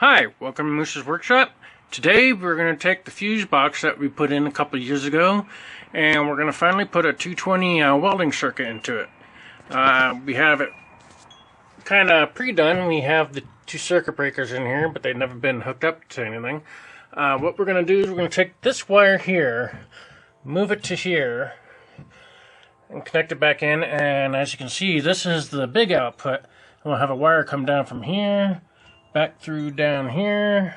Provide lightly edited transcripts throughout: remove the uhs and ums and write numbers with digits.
Hi, welcome to Moose's Workshop. Today we're going to take the fuse box that we put in a couple of years ago and we're going to finally put a 220 welding circuit into it. We have it kind of pre-done. We have the two circuit breakers in here, but they've never been hooked up to anything. What we're going to do is we're going to take this wire here, move it to here, and connect it back in, and as you can see, this is the big output. We'll have a wire come down from here, back through down here,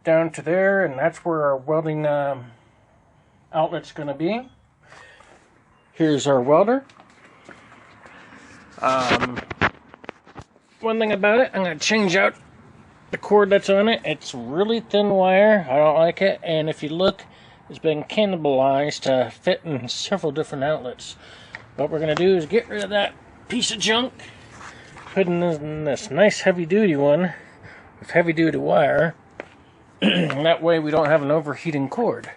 down to there, and that's where our welding outlet's going to be. Here's our welder. One thing about it, I'm going to change out the cord that's on it. It's really thin wire. I don't like it, and if you look, it's been cannibalized to fit in several different outlets. What we're going to do is get rid of that piece of junk, put in this nice heavy-duty one with heavy-duty wire, and that way we don't have an overheating cord.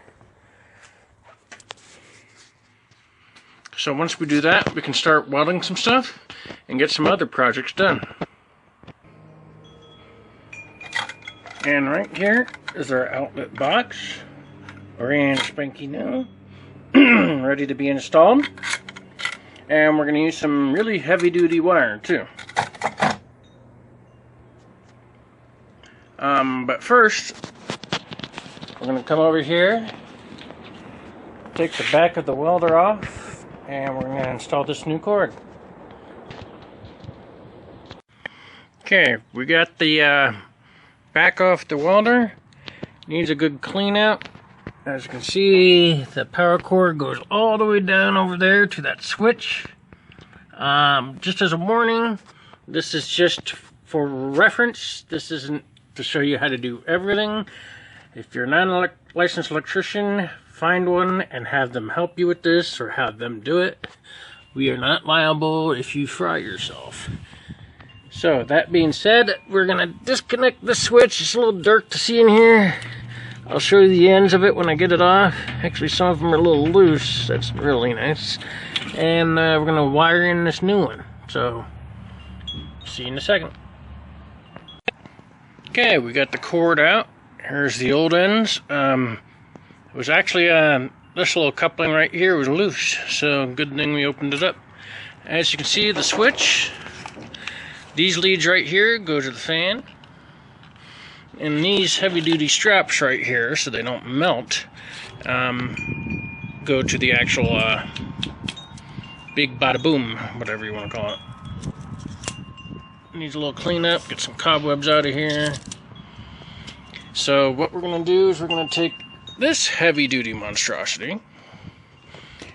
So once we do that, we can start welding some stuff and get some other projects done. And right here is our outlet box, brand spanky new, ready to be installed. And we're going to use some really heavy-duty wire too. But first, we're going to come over here, take the back of the welder off, and we're going to install this new cord. Okay, we got the back off the welder. Needs a good clean out. As you can see, the power cord goes all the way down over there to that switch. Just as a warning, this is just for reference. This isn't to show you how to do everything. If you're not a licensed electrician, find one and have them help you with this or have them do it. We are not liable if you fry yourself. So that being said, we're going to disconnect the switch. It's a little dark to see in here. I'll show you the ends of it when I get it off. Actually, some of them are a little loose. That's really nice. And we're going to wire in this new one. So, see you in a second. Okay, we got the cord out. Here's the old ends. It was actually, this little coupling right here was loose. So, good thing we opened it up. As you can see, the switch. These leads right here go to the fan. And these heavy-duty straps right here, so they don't melt, go to the actual big bada-boom, whatever you want to call it. Needs a little cleanup, get some cobwebs out of here. So what we're going to do is we're going to take this heavy-duty monstrosity,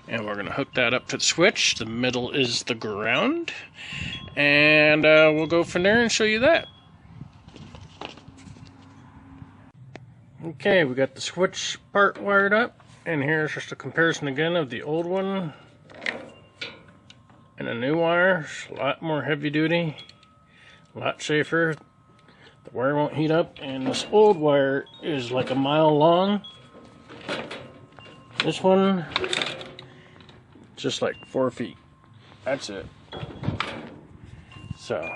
and we're going to hook that up to the switch. The middle is the ground, and we'll go from there and show you that. Okay, we got the switch part wired up, and here's just a comparison again of the old one and a new wire. It's a lot more heavy duty, a lot safer. The wire won't heat up, and this old wire is like a mile long. This one, just like 4 feet. That's it. So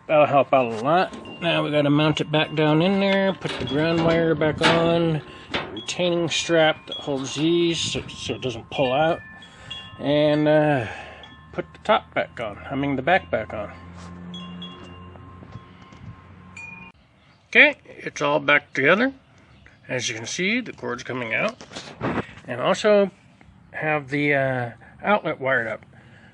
that'll help out a lot. Now we got to mount it back down in there, put the ground wire back on, retaining strap that holds these so it doesn't pull out, and put the top back on, the back back on. Okay, it's all back together. As you can see, the cord's coming out, and also have the outlet wired up.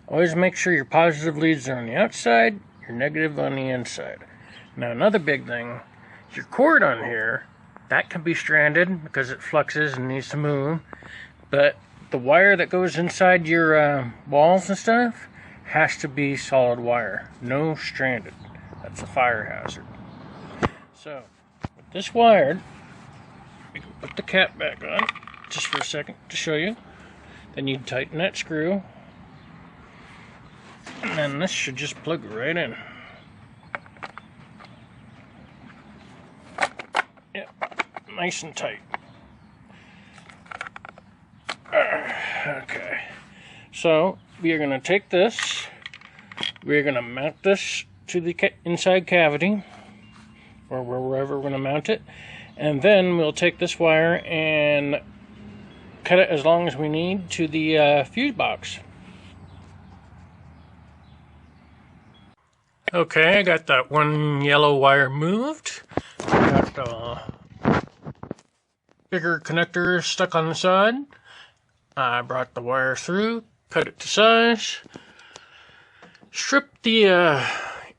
Always make sure your positive leads are on the outside, your negative on the inside. Now another big thing, your cord on here, that can be stranded because it fluxes and needs to move, but the wire that goes inside your walls and stuff has to be solid wire, no stranded. That's a fire hazard. So with this wired, we can put the cap back on just for a second to show you. Then you tighten that screw, and then this should just plug right in. Yep, nice and tight. Okay, so we are going to take this, we're going to mount this to the inside cavity, or wherever we're going to mount it. And then we'll take this wire and cut it as long as we need to the fuse box. Okay, I got that one yellow wire moved. Got the bigger connector stuck on the side. I brought the wire through, cut it to size, stripped the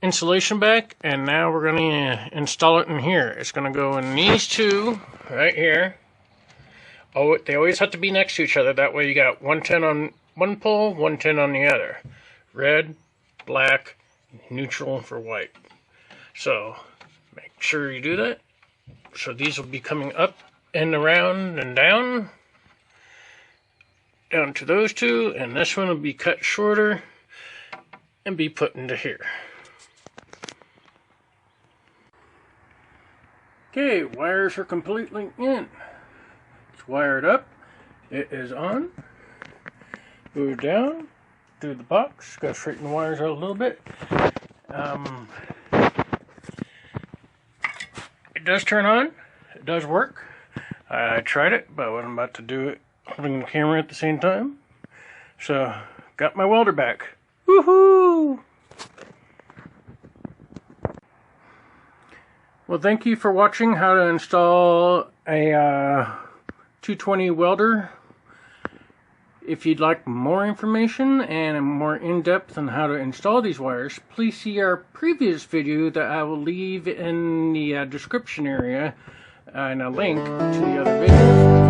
insulation back, and now we're going to install it in here. It's going to go in these two right here. Oh, they always have to be next to each other. That way you got 110 on one pole, 110 on the other. Red, black, neutral for white. So make sure you do that. So these will be coming up and around and down to those two, and this one will be cut shorter and be put into here. Okay, wires are completely in. It's wired up. It is on. Go down through the box. Got to straighten the wires out a little bit. It does turn on. It does work. I tried it, but I wasn't about to do it holding the camera at the same time. So, got my welder back. Woohoo! Well, thank you for watching how to install a 220 welder. If you'd like more information and more in-depth on how to install these wires, please see our previous video that I will leave in the description area and a link to the other videos.